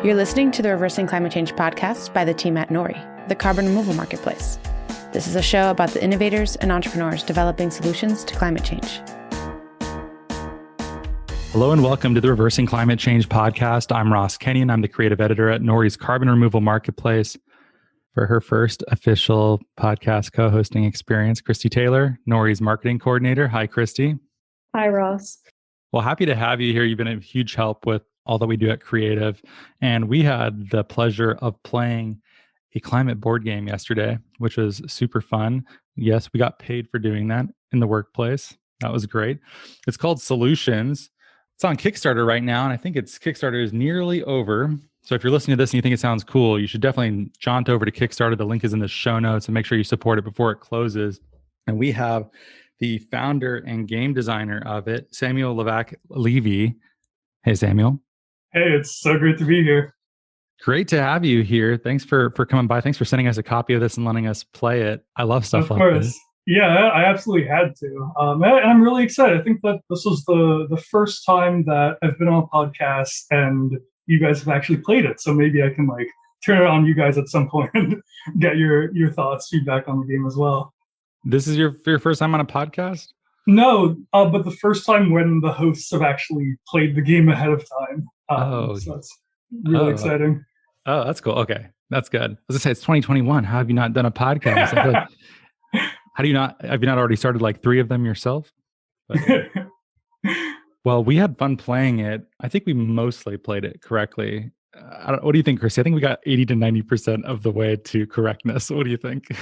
You're listening to the Reversing Climate Change podcast by the team at Nori, the carbon removal marketplace. This is a show about the innovators and entrepreneurs developing solutions to climate change. Hello and welcome to the Reversing Climate Change podcast. I'm Ross Kenyon. I'm the creative editor at Nori's carbon removal marketplace. For her first official podcast co-hosting experience, Christy Taylor, Nori's marketing coordinator. Hi, Christy. Hi, Ross. Well, happy to have you here. You've been a huge help with all that we do at Creative. And we had the pleasure of playing a climate board game yesterday, which was super fun. Yes, we got paid for doing that in the workplace. That was great. It's called Solutions. It's on Kickstarter right now, and I think Kickstarter is nearly over. So if you're listening to this and you think it sounds cool, you should definitely jaunt over to Kickstarter. The link is in the show notes, and make sure you support it before it closes. And we have the founder and game designer of it, Samuel Levac-Levey. Hey, Samuel. Hey, it's so great to be here. Great to have you here. Thanks for coming by. Thanks for sending us a copy of this and letting us play it. I love stuff like this. Yeah, I absolutely had to. And I'm really excited. I think that this was the first time that I've been on a podcast and you guys have actually played it. So maybe I can turn it on you guys at some point and get your thoughts, feedback on the game as well. This is your first time on a podcast? No, but the first time when the hosts have actually played the game ahead of time. So that's really exciting. Oh, that's cool. Okay, that's good. As I say, it's 2021. How have you not done a podcast? Have you not already started 3 of them yourself? Well, we had fun playing it. I think we mostly played it correctly. What do you think, Chrissy? I think we got 80 to 90% of the way to correctness. What do you think?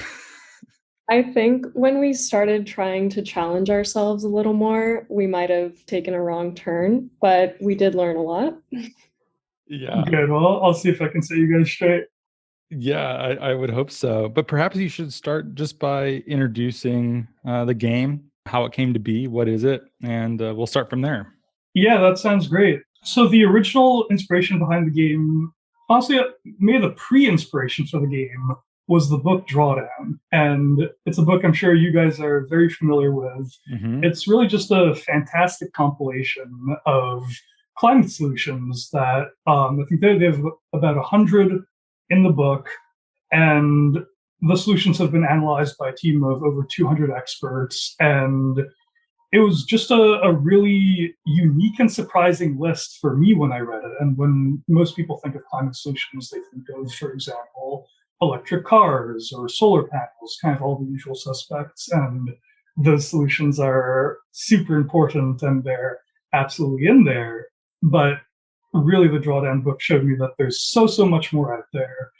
I think when we started trying to challenge ourselves a little more, we might have taken a wrong turn, but we did learn a lot. Yeah. Good. Well, I'll see if I can set you guys straight. Yeah, I would hope so. But perhaps you should start just by introducing the game, how it came to be, what is it, and we'll start from there. Yeah, that sounds great. So the original inspiration behind the game, honestly, maybe the pre-inspiration for the game was the book Drawdown. And it's a book I'm sure you guys are very familiar with. Mm-hmm. It's really just a fantastic compilation of climate solutions that I think they have about 100 in the book. And the solutions have been analyzed by a team of over 200 experts. And it was just a really unique and surprising list for me when I read it. And when most people think of climate solutions, they think of, for example, electric cars or solar panels, kind of all the usual suspects. And those solutions are super important and they're absolutely in there. But really, the Drawdown book showed me that there's so much more out there.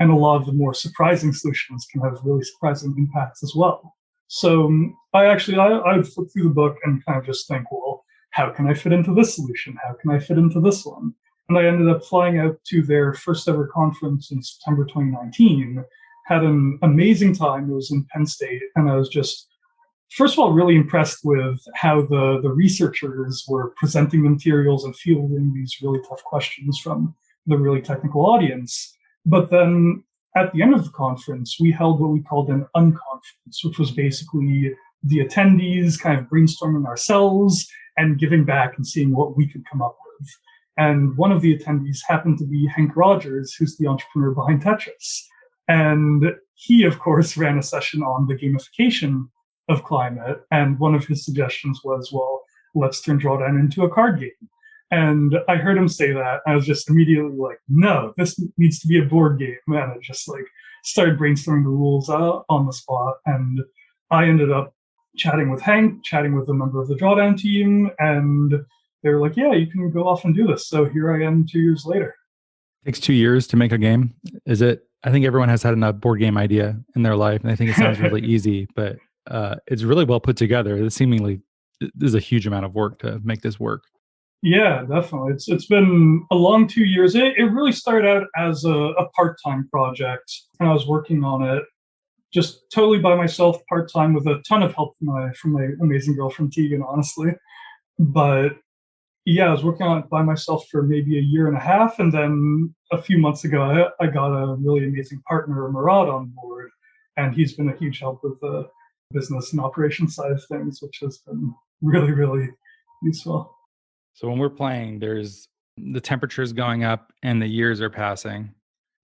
And a lot of the more surprising solutions can have really surprising impacts as well. So I would flip through the book and kind of just think, well, how can I fit into this solution? How can I fit into this one? And I ended up flying out to their first ever conference in September 2019, had an amazing time. It was in Penn State. And I was just, first of all, really impressed with how the researchers were presenting the materials and fielding these really tough questions from the really technical audience. But then at the end of the conference, we held what we called an unconference, which was basically the attendees kind of brainstorming ourselves and giving back and seeing what we could come up with. And one of the attendees happened to be Hank Rogers, who's the entrepreneur behind Tetris. And he, of course, ran a session on the gamification of climate. And one of his suggestions was, well, let's turn Drawdown into a card game. And I heard him say that. I was just immediately like, no, this needs to be a board game. And I just started brainstorming the rules on the spot. And I ended up chatting with Hank, chatting with a member of the Drawdown team. And they were like, yeah, you can go off and do this. So here I am 2 years later. It takes 2 years to make a game. Is it? I think everyone has had a board game idea in their life. And I think it sounds really easy, but it's really well put together. It seemingly there's a huge amount of work to make this work. Yeah, definitely. It's been a long 2 years. It really started out as a part-time project. And I was working on it just totally by myself, part-time, with a ton of help from my amazing girlfriend, Tegan, honestly. But yeah, I was working on it by myself for maybe a year and a half. And then a few months ago, I got a really amazing partner, Murad, on board. And he's been a huge help with the business and operations side of things, which has been really, really useful. So when we're playing, there's the temperature is going up and the years are passing.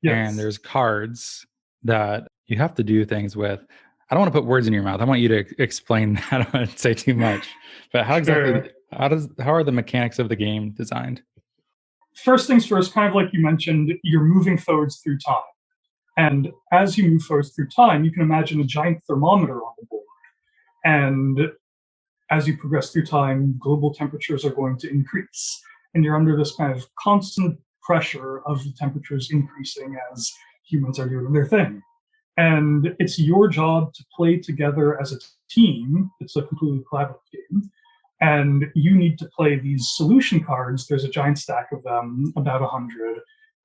Yes. And there's cards that you have to do things with. I don't want to put words in your mouth. I want you to explain that. I don't want to say too much. But how exactly, how are the mechanics of the game designed? First things first, kind of like you mentioned, you're moving forwards through time. And as you move forwards through time, you can imagine a giant thermometer on the board. And as you progress through time, global temperatures are going to increase. And you're under this kind of constant pressure of the temperatures increasing as humans are doing their thing. And it's your job to play together as a team. It's a completely collaborative game. And you need to play these solution cards. There's a giant stack of them, about 100.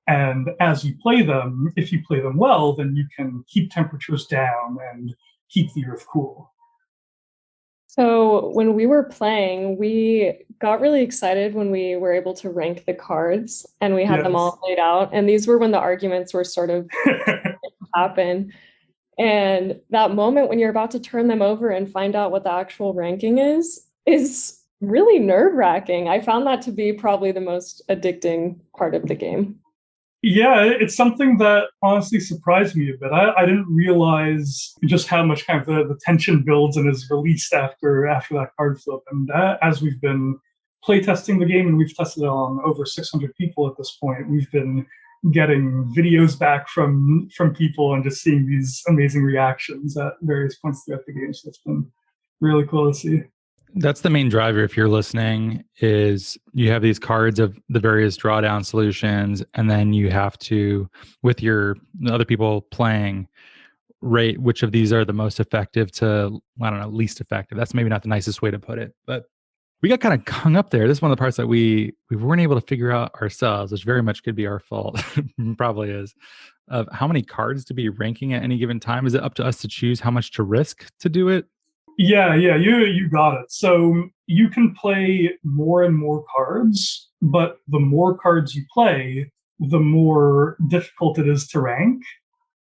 And as you play them, if you play them well, then you can keep temperatures down and keep the Earth cool. So when we were playing, we got really excited when we were able to rank the cards and we had them all laid out. And these were when the arguments were sort of happen. And that moment when you're about to turn them over and find out what the actual ranking is really nerve-wracking. I found that to be probably the most addicting part of the game. Yeah, it's something that honestly surprised me a bit. I didn't realize just how much kind of the tension builds and is released after that card flip. And as we've been playtesting the game, and we've tested it on over 600 people at this point, we've been getting videos back from people and just seeing these amazing reactions at various points throughout the game. So it's been really cool to see. That's the main driver, if you're listening, is you have these cards of the various drawdown solutions, and then you have to, with your other people playing, rate which of these are the most effective to, I don't know, least effective. That's maybe not the nicest way to put it, but we got kind of hung up there. This is one of the parts that we weren't able to figure out ourselves, which very much could be our fault, probably is, of how many cards to be ranking at any given time. Is it up to us to choose how much to risk to do it? Yeah, you got it. So you can play more and more cards, but the more cards you play, the more difficult it is to rank.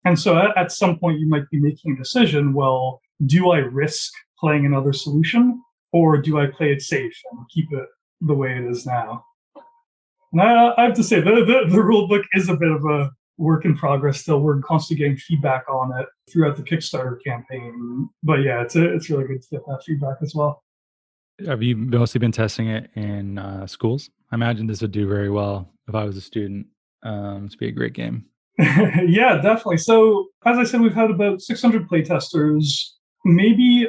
And so at some point you might be making a decision, well, do I risk playing another solution, or do I play it safe and keep it the way it is now? And I have to say, the rule book is a bit of a work in progress still. We're constantly getting feedback on it throughout the Kickstarter campaign. But yeah, it's really good to get that feedback as well. Have you mostly been testing it in schools? I imagine this would do very well if I was a student. To be a great game. Yeah, definitely. So as I said, we've had about 600 playtesters. Maybe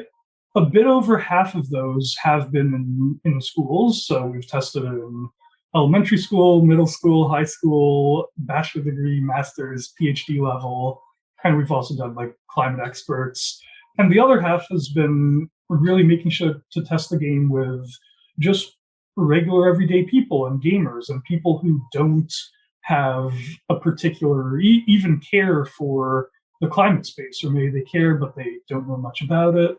a bit over half of those have been in schools. So we've tested it in elementary school, middle school, high school, bachelor degree, master's, PhD level, and we've also done like climate experts. And the other half has been really making sure to test the game with just regular everyday people and gamers and people who don't have a particular even care for the climate space, or maybe they care but they don't know much about it.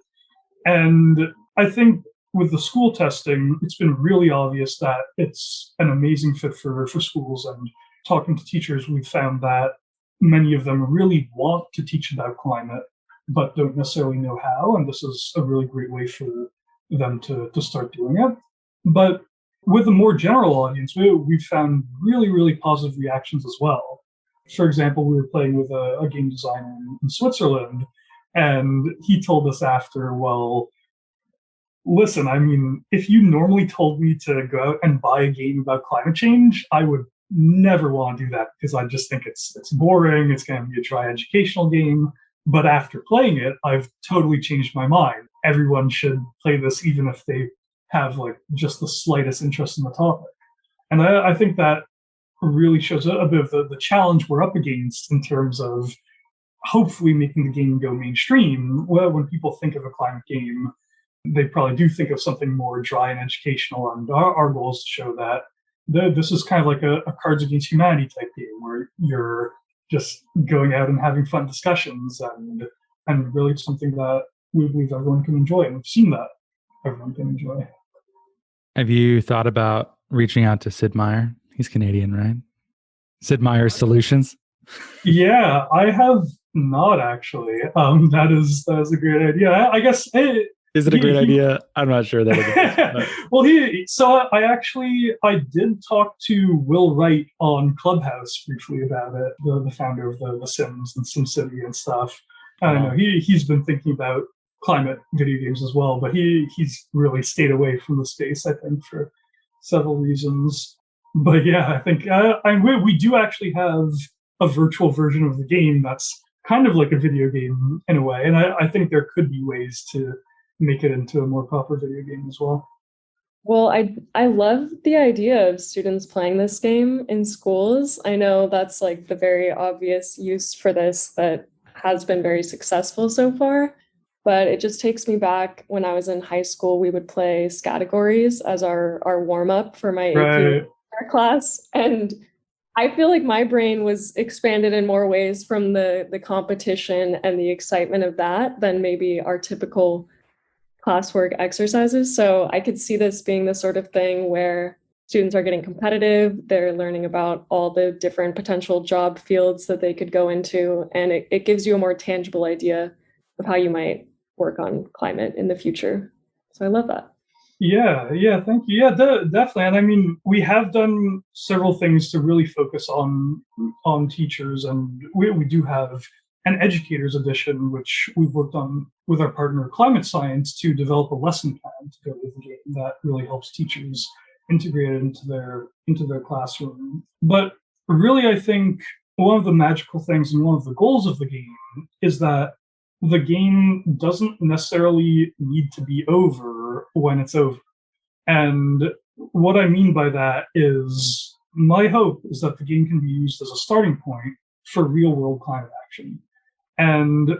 And I think with the school testing, it's been really obvious that it's an amazing fit for schools. And talking to teachers, we've found that many of them really want to teach about climate, but don't necessarily know how. And this is a really great way for them to start doing it. But with a more general audience, we've found really, really positive reactions as well. For example, we were playing with a game designer in Switzerland, and he told us after, well, listen, I mean, if you normally told me to go out and buy a game about climate change, I would never want to do that because I just think it's boring. It's going to be a dry educational game. But after playing it, I've totally changed my mind. Everyone should play this, even if they have like just the slightest interest in the topic. And I think that really shows a bit of the challenge we're up against in terms of hopefully making the game go mainstream. Well, when people think of a climate game, they probably do think of something more dry and educational, and our goal is to show that this is kind of like a Cards Against Humanity type game where you're just going out and having fun discussions, and really something that we believe everyone can enjoy, and we've seen that everyone can enjoy. Have you thought about reaching out to Sid Meier? He's Canadian, right? Sid Meier's Solutions? Yeah, I have not actually. That is a great idea. I guess Is it a great idea? I'm not sure that it is. Well, I did talk to Will Wright on Clubhouse briefly about it, the founder of the Sims and SimCity and stuff. I don't know. He's been thinking about climate video games as well, but he's really stayed away from the space, I think, for several reasons. But yeah, I think we do actually have a virtual version of the game that's kind of like a video game in a way, and I think there could be ways to make it into a more proper video game as well. Well, I love the idea of students playing this game in schools. I know that's like the very obvious use for this that has been very successful so far, but it just takes me back when I was in high school. We would play categories as our warm-up for my AP class, and I feel like my brain was expanded in more ways from the competition and the excitement of that than maybe our typical classwork exercises. So I could see this being the sort of thing where students are getting competitive, they're learning about all the different potential job fields that they could go into, and it gives you a more tangible idea of how you might work on climate in the future. So I love that. Yeah, thank you. Yeah, definitely. And I mean, we have done several things to really focus on teachers, and we do have an educators edition, which we've worked on with our partner Climate Science to develop a lesson plan to go with the game that really helps teachers integrate it into their classroom. But really, I think one of the magical things and one of the goals of the game is that the game doesn't necessarily need to be over when it's over. And what I mean by that is my hope is that the game can be used as a starting point for real world climate action. And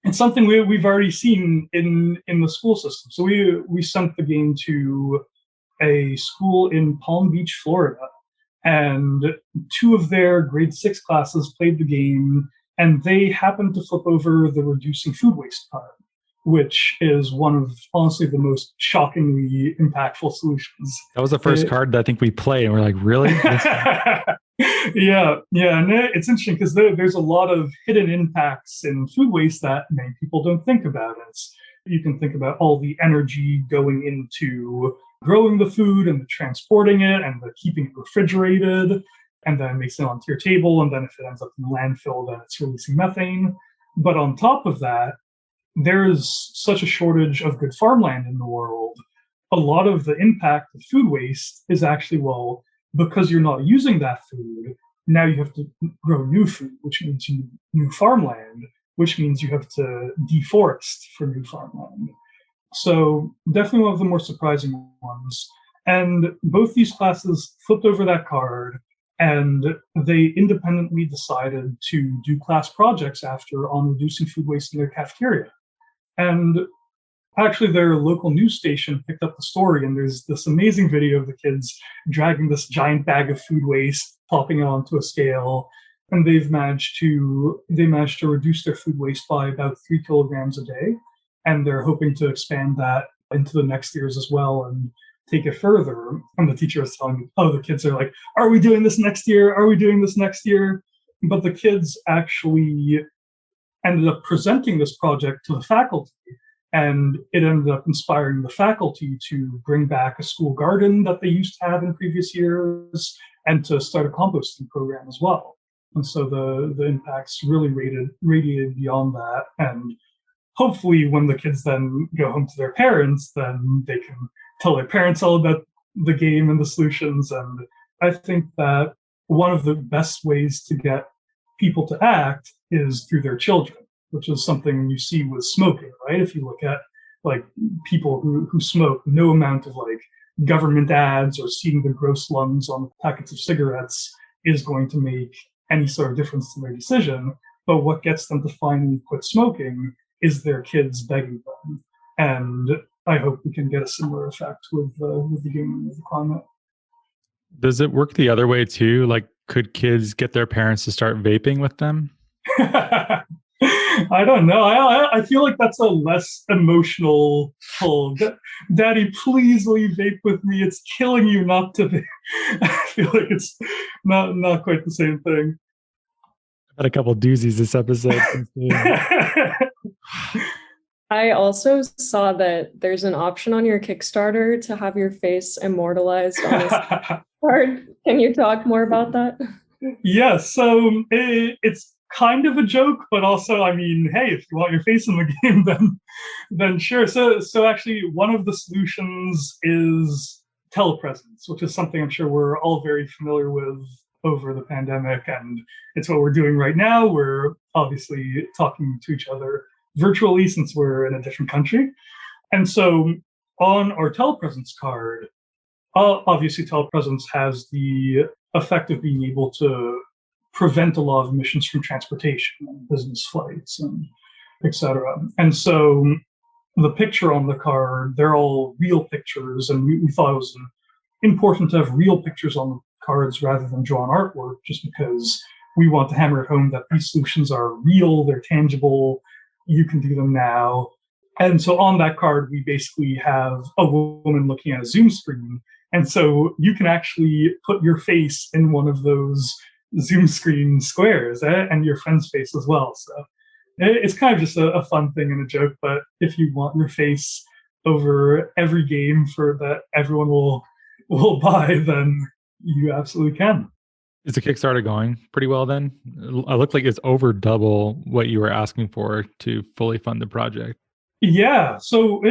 it's something we've already seen in the school system. So we sent the game to a school in Palm Beach, Florida, and 2 of their grade 6 classes played the game, and they happened to flip over the reducing food waste card, which is one of, honestly, the most shockingly impactful solutions. That was the first card that I think we played, and we're like, really? Yeah. And it's interesting because there's a lot of hidden impacts in food waste that many people don't think about. You can think about all the energy going into growing the food and the transporting it and the keeping it refrigerated, and then makes it onto your table. And then if it ends up in the landfill, then it's releasing methane. But on top of that, there's such a shortage of good farmland in the world. A lot of the impact of food waste is actually, well, because you're not using that food, now you have to grow new food, which means you need new farmland, which means you have to deforest for new farmland. So definitely one of the more surprising ones. And both these classes flipped over that card, and they independently decided to do class projects after on reducing food waste in their cafeteria. And actually, their local news station picked up the story, and there's this amazing video of the kids dragging this giant bag of food waste, popping it onto a scale, and they managed to reduce their food waste by about 3 kilograms a day, and they're hoping to expand that into the next years as well and take it further. And the teacher was telling me, the kids are like, are we doing this next year? Are we doing this next year? But the kids actually ended up presenting this project to the faculty, and it ended up inspiring the faculty to bring back a school garden that they used to have in previous years and to start a composting program as well. And so the impacts really radiated beyond that. And hopefully when the kids then go home to their parents, then they can tell their parents all about the game and the solutions. And I think that one of the best ways to get people to act is through their children, which is something you see with smoking, right? If you look at like people who smoke, no amount of like government ads or seeing the gross lungs on packets of cigarettes is going to make any sort of difference to their decision. But what gets them to finally quit smoking is their kids begging them. And I hope we can get a similar effect with the game of the climate. Does it work the other way too? Like, could kids get their parents to start vaping with them? I don't know. I feel like that's a less emotional pull. Daddy, please leave vape with me. It's killing you not to vape. I feel like it's not quite the same thing. I've had a couple doozies this episode. I also saw that there's an option on your Kickstarter to have your face immortalized on this card. Can you talk more about that? Yeah, so it's kind of a joke, but also, I mean, hey, if you want your face in the game, then sure. So actually, one of the solutions is telepresence, which is something I'm sure we're all very familiar with over the pandemic, and it's what we're doing right now. We're obviously talking to each other virtually since we're in a different country, and so on our telepresence card, obviously telepresence has the effect of being able to prevent a lot of emissions from transportation and business flights and etc. And so the picture on the card, they're all real pictures, and we thought it was important to have real pictures on the cards rather than drawn artwork, just because we want to hammer it home that these solutions are real, they're tangible, you can do them now. And so on that card, we basically have a woman looking at a Zoom screen. And so you can actually put your face in one of those Zoom screen squares, and your friend's face as well. So it's kind of just a fun thing and a joke. But if you want your face over every game for that everyone will buy, then you absolutely can. Is the Kickstarter going pretty well then? It looked like it's over double what you were asking for to fully fund the project. Yeah, so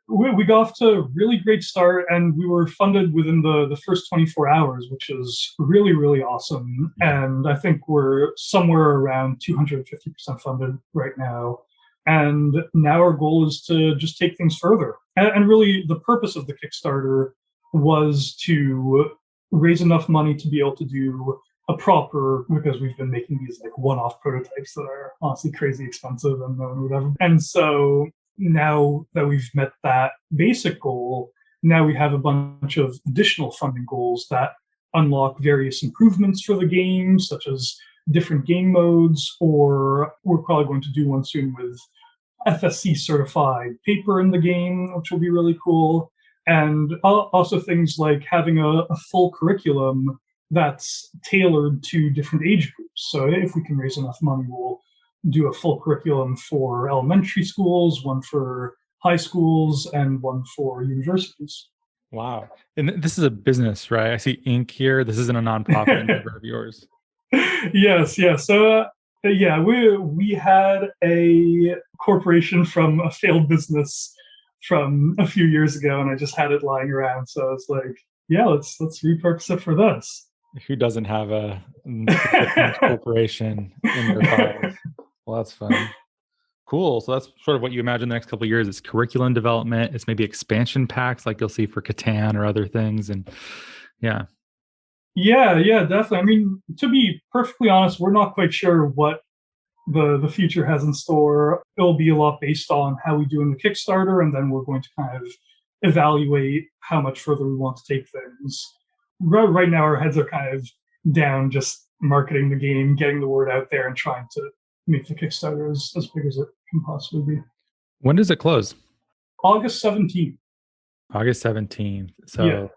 we got off to a really great start, and we were funded within the first 24 hours, which is really, really awesome. And I think we're somewhere around 250% funded right now. And now our goal is to just take things further. And really, the purpose of the Kickstarter was to raise enough money to be able to do a proper, because we've been making these like one-off prototypes that are honestly crazy expensive and whatever. And so now that we've met that basic goal, now we have a bunch of additional funding goals that unlock various improvements for the game, such as different game modes, or we're probably going to do one soon with FSC certified paper in the game, which will be really cool. And also things like having a full curriculum that's tailored to different age groups. So if we can raise enough money, we'll do a full curriculum for elementary schools, one for high schools, and one for universities. Wow. And this is a business, right? I see ink here. This isn't a nonprofit endeavor of yours. Yes. So, we had a corporation from a failed business from a few years ago, and I just had it lying around. So I was like, yeah, let's repurpose it for this. Who doesn't have a corporation in their files? Well, that's fun. Cool. So that's sort of what you imagine the next couple of years. It's curriculum development. It's maybe expansion packs like you'll see for Catan or other things. And yeah. Yeah, definitely. I mean, to be perfectly honest, we're not quite sure what the future has in store. It'll be a lot based on how we do in the Kickstarter, and then we're going to kind of evaluate how much further we want to take things. Right now, our heads are kind of down just marketing the game, getting the word out there, and trying to make the Kickstarter as big as it can possibly be. When does it close? August 17th. August 17th. So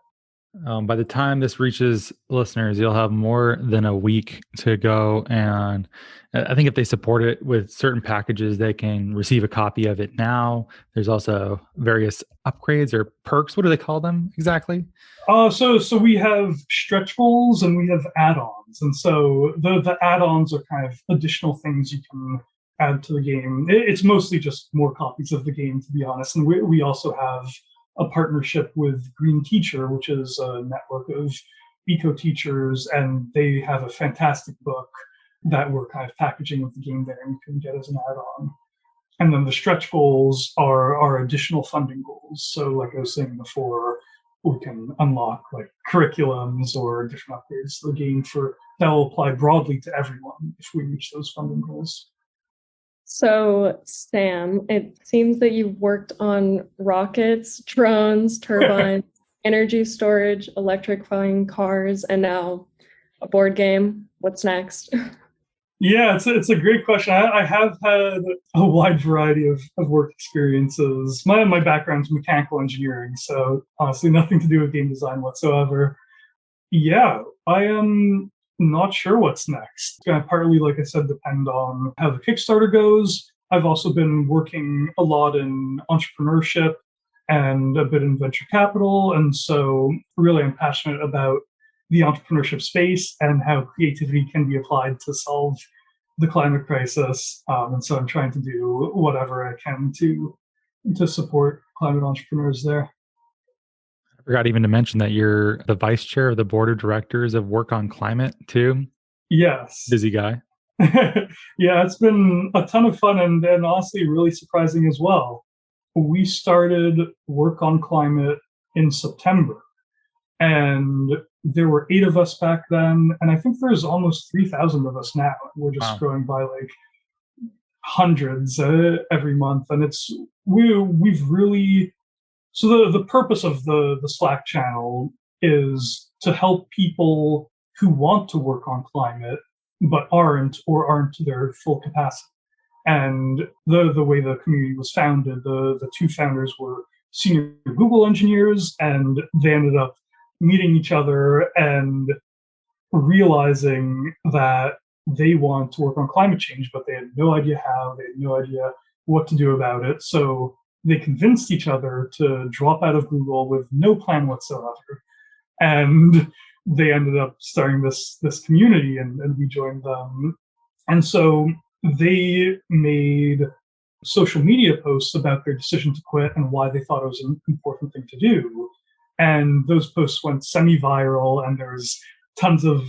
by the time this reaches listeners, you'll have more than a week to go. And I think if they support it with certain packages, they can receive a copy of it now. There's also various upgrades or perks. What do they call them exactly? So we have stretch goals and we have add-ons. And so the add-ons are kind of additional things you can add to the game. It's mostly just more copies of the game, to be honest. And we also have a partnership with Green Teacher, which is a network of eco teachers, and they have a fantastic book that we're kind of packaging with the game there and you can get as an add-on. And then the stretch goals are additional funding goals. So like I was saying before, we can unlock like curriculums or different upgrades to the game that will apply broadly to everyone if we reach those funding goals. So, Sam, it seems that you've worked on rockets, drones, turbines, energy storage, electrifying cars, and now a board game. What's next? Yeah, it's a great question. I have had a wide variety of work experiences. My background's mechanical engineering, so honestly nothing to do with game design whatsoever. Yeah, I am not sure what's next. It's going to partly, like I said, depend on how the Kickstarter goes, I've also been working a lot in entrepreneurship and a bit in venture capital. And so really I'm passionate about the entrepreneurship space and how creativity can be applied to solve the climate crisis. And so I'm trying to do whatever I can to support climate entrepreneurs there. I forgot even to mention that you're the vice chair of the board of directors of Work on Climate too. Yes. Busy guy. Yeah, it's been a ton of fun and honestly really surprising as well. We started Work on Climate in September, and there were 8 of us back then, and I think there's almost 3,000 of us now. We're just growing by like hundreds every month, and we've really. So the purpose of the Slack channel is to help people who want to work on climate but aren't to their full capacity. And the way the community was founded, the 2 founders were senior Google engineers, and they ended up meeting each other and realizing that they want to work on climate change, but they had no idea how, they had no idea what to do about it. So they convinced each other to drop out of Google with no plan whatsoever. And they ended up starting this community, and we joined them. And so they made social media posts about their decision to quit and why they thought it was an important thing to do. And those posts went semi-viral, and there's tons of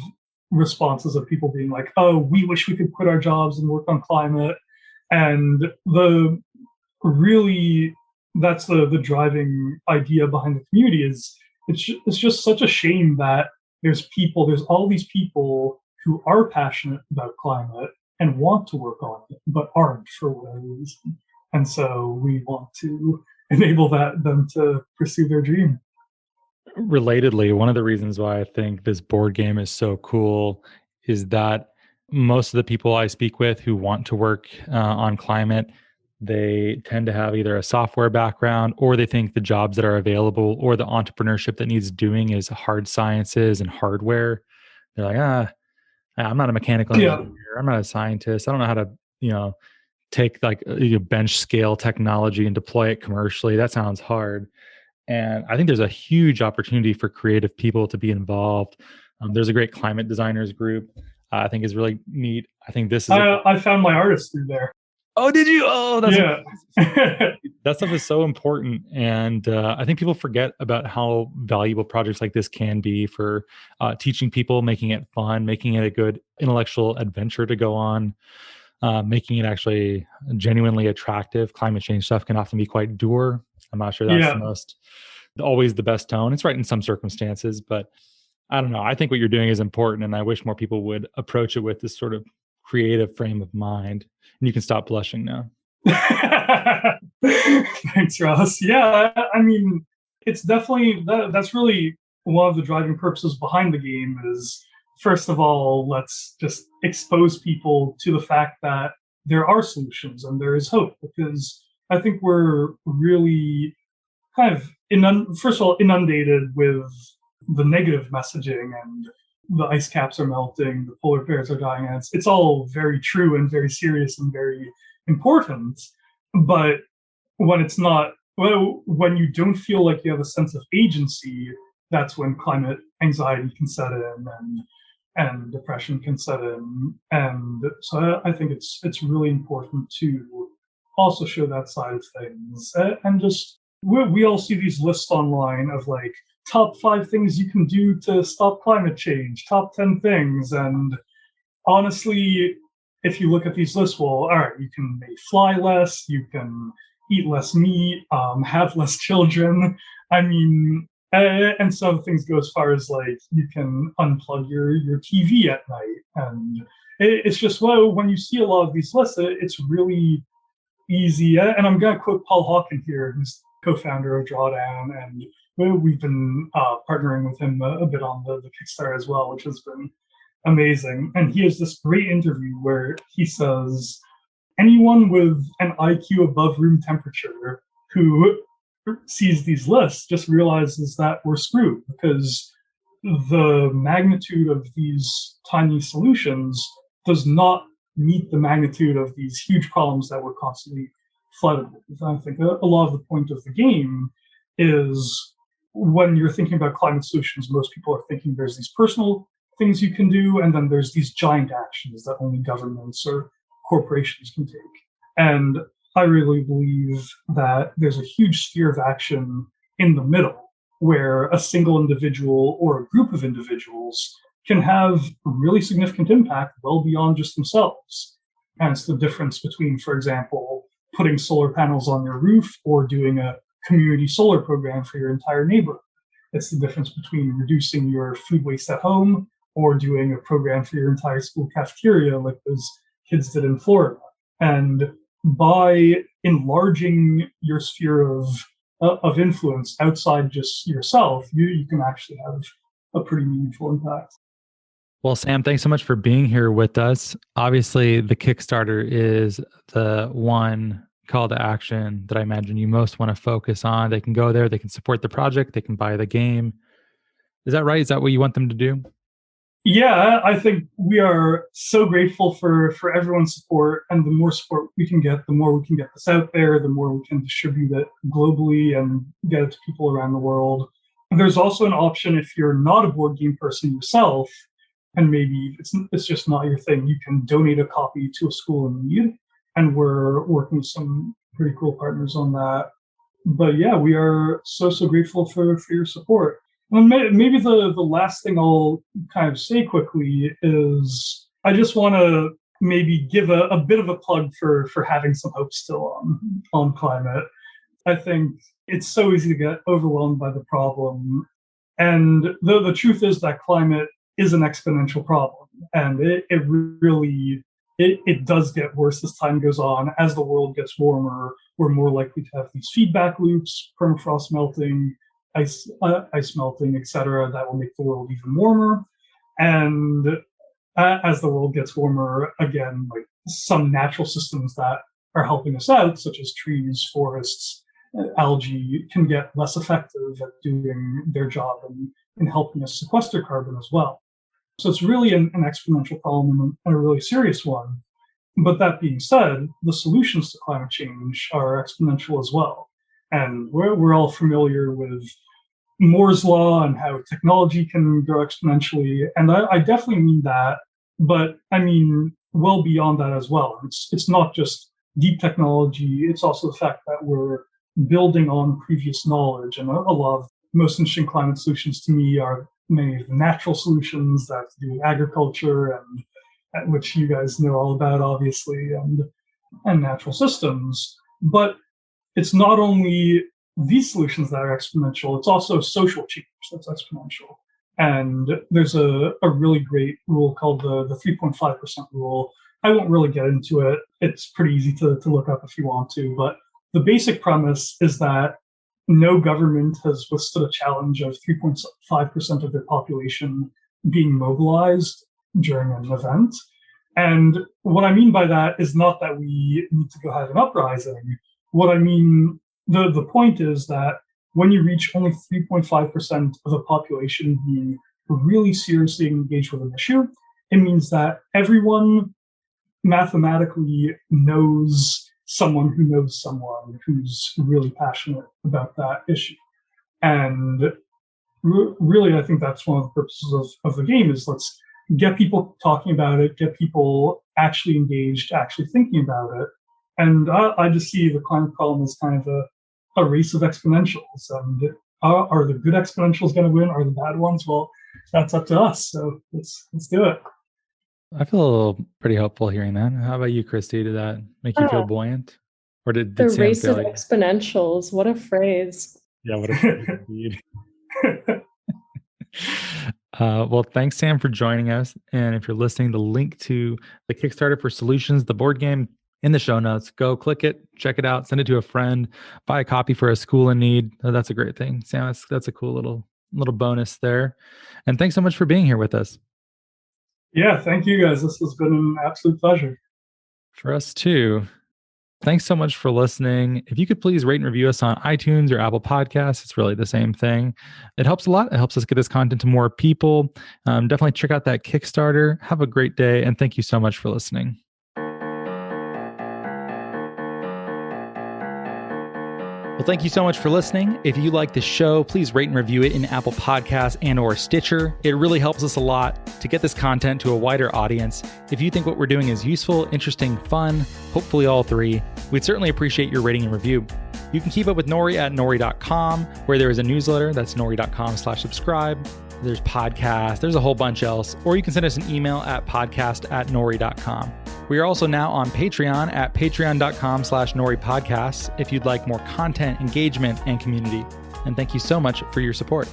responses of people being like, oh, we wish we could quit our jobs and work on climate. And that's the driving idea behind the community is it's just such a shame that there's all these people who are passionate about climate and want to work on it, but aren't for whatever reason. And so we want to enable them to pursue their dream. Relatedly, one of the reasons why I think this board game is so cool is that most of the people I speak with who want to work on climate, they tend to have either a software background, or they think the jobs that are available or the entrepreneurship that needs doing is hard sciences and hardware. They're like, I'm not a mechanical engineer. I'm not a scientist. I don't know how to, take like bench scale technology and deploy it commercially. That sounds hard. And I think there's a huge opportunity for creative people to be involved. There's a great climate designers group. I think is really neat. I think this is. I found my artist through there. Oh, did you? Oh, that's yeah. That stuff is so important. And I think people forget about how valuable projects like this can be for teaching people, making it fun, making it a good intellectual adventure to go on, making it actually genuinely attractive. Climate change stuff can often be quite dour. I'm not sure that's always the best tone. It's right in some circumstances, but I don't know. I think what you're doing is important, and I wish more people would approach it with this sort of creative frame of mind. And you can stop blushing now. Thanks, Ross. Yeah, I mean, it's definitely that's really one of the driving purposes behind the game is, first of all, let's just expose people to the fact that there are solutions and there is hope, because I think we're really kind of first of all inundated with the negative messaging, and the ice caps are melting, the polar bears are dying, and it's all very true and very serious and very important. But when it's not, when you don't feel like you have a sense of agency, that's when climate anxiety can set in and depression can set in. And so I think it's really important to also show that side of things. And just we all see these lists online of like top 5 things you can do to stop climate change, top 10 things. And honestly, if you look at these lists, well, all right, you can maybe fly less, you can eat less meat, have less children. I mean, and some things go as far as like you can unplug your TV at night. And it's just, well, when you see a lot of these lists, it's really easy. And I'm going to quote Paul Hawken here, who's co-founder of Drawdown, and we've been partnering with him a bit on the Kickstarter as well, which has been amazing. And he has this great interview where he says, anyone with an IQ above room temperature who sees these lists just realizes that we're screwed, because the magnitude of these tiny solutions does not meet the magnitude of these huge problems that we're constantly flooded with. I think a lot of the point of the game is when you're thinking about climate solutions, most people are thinking there's these personal things you can do, and then there's these giant actions that only governments or corporations can take. And I really believe that there's a huge sphere of action in the middle, where a single individual or a group of individuals can have really significant impact well beyond just themselves. And it's the difference between, for example, putting solar panels on your roof or doing a community solar program for your entire neighborhood. It's the difference between reducing your food waste at home or doing a program for your entire school cafeteria like those kids did in Florida. And by enlarging your sphere of influence outside just yourself, you can actually have a pretty meaningful impact. Well, Sam, thanks so much for being here with us. Obviously, the Kickstarter is the one call to action that I imagine you most want to focus on. They can go there, they can support the project, they can buy the game. Is that right? Is that what you want them to do? Yeah, I think we are so grateful for everyone's support, and the more support we can get, the more we can get this out there, the more we can distribute it globally and get it to people around the world. And there's also an option if you're not a board game person yourself, and maybe it's just not your thing, you can donate a copy to a school in need. And we're working with some pretty cool partners on that. But yeah, we are so grateful for your support. And maybe the last thing I'll kind of say quickly is I just want to maybe give a bit of a plug for having some hope still on climate. I think it's so easy to get overwhelmed by the problem. And the truth is that climate is an exponential problem. And it really does get worse as time goes on. As the world gets warmer, we're more likely to have these feedback loops, permafrost melting, ice melting, etc., that will make the world even warmer. And as the world gets warmer, again, like some natural systems that are helping us out, such as trees, forests, algae, can get less effective at doing their job and helping us sequester carbon as well. So it's really an exponential problem and a really serious one. But that being said, the solutions to climate change are exponential as well. And we're all familiar with Moore's law and how technology can grow exponentially. And I definitely mean that, but I mean well beyond that as well. It's not just deep technology, it's also the fact that we're building on previous knowledge. And a lot of most interesting climate solutions to me are many of the natural solutions that have to do with agriculture, and which you guys know all about, obviously, and natural systems. But it's not only these solutions that are exponential, it's also social change that's exponential. And there's a really great rule called the 3.5% rule. I won't really get into it. It's pretty easy to look up if you want to. But the basic premise is that no government has withstood a challenge of 3.5% of their population being mobilized during an event. And what I mean by that is not that we need to go have an uprising. What I mean, the point is that when you reach only 3.5% of the population being really seriously engaged with an issue, it means that everyone mathematically knows someone who knows someone who's really passionate about that issue. And really, I think that's one of the purposes of the game is let's get people talking about it, get people actually engaged, actually thinking about it. And I just see the climate problem as kind of a race of exponentials. And are the good exponentials going to win? Are the bad ones? Well, that's up to us. So let's do it. I feel pretty hopeful hearing that. How about you, Christy? Did that make you feel buoyant? Or did the Sam race feel of like... exponentials? What a phrase. Yeah, what a phrase indeed. Well, thanks, Sam, for joining us. And if you're listening, the link to the Kickstarter for Solutions, the board game, in the show notes. Go click it, check it out, send it to a friend, buy a copy for a school in need. That's a great thing. Sam, that's a cool little bonus there. And thanks so much for being here with us. Yeah, thank you guys. This has been an absolute pleasure. For us too. Thanks so much for listening. If you could please rate and review us on iTunes or Apple Podcasts, it's really the same thing. It helps a lot. It helps us get this content to more people. Definitely check out that Kickstarter. Have a great day, and thank you so much for listening. Well, thank you so much for listening. If you like the show, please rate and review it in Apple Podcasts and/or Stitcher. It really helps us a lot to get this content to a wider audience. If you think what we're doing is useful, interesting, fun, hopefully all three, we'd certainly appreciate your rating and review. You can keep up with Nori at nori.com, where there is a newsletter. That's nori.com/subscribe. There's podcasts. There's a whole bunch else. Or you can send us an email at podcast@nori.com. We are also now on Patreon at patreon.com/NoriPodcasts if you'd like more content, engagement, and community. And thank you so much for your support.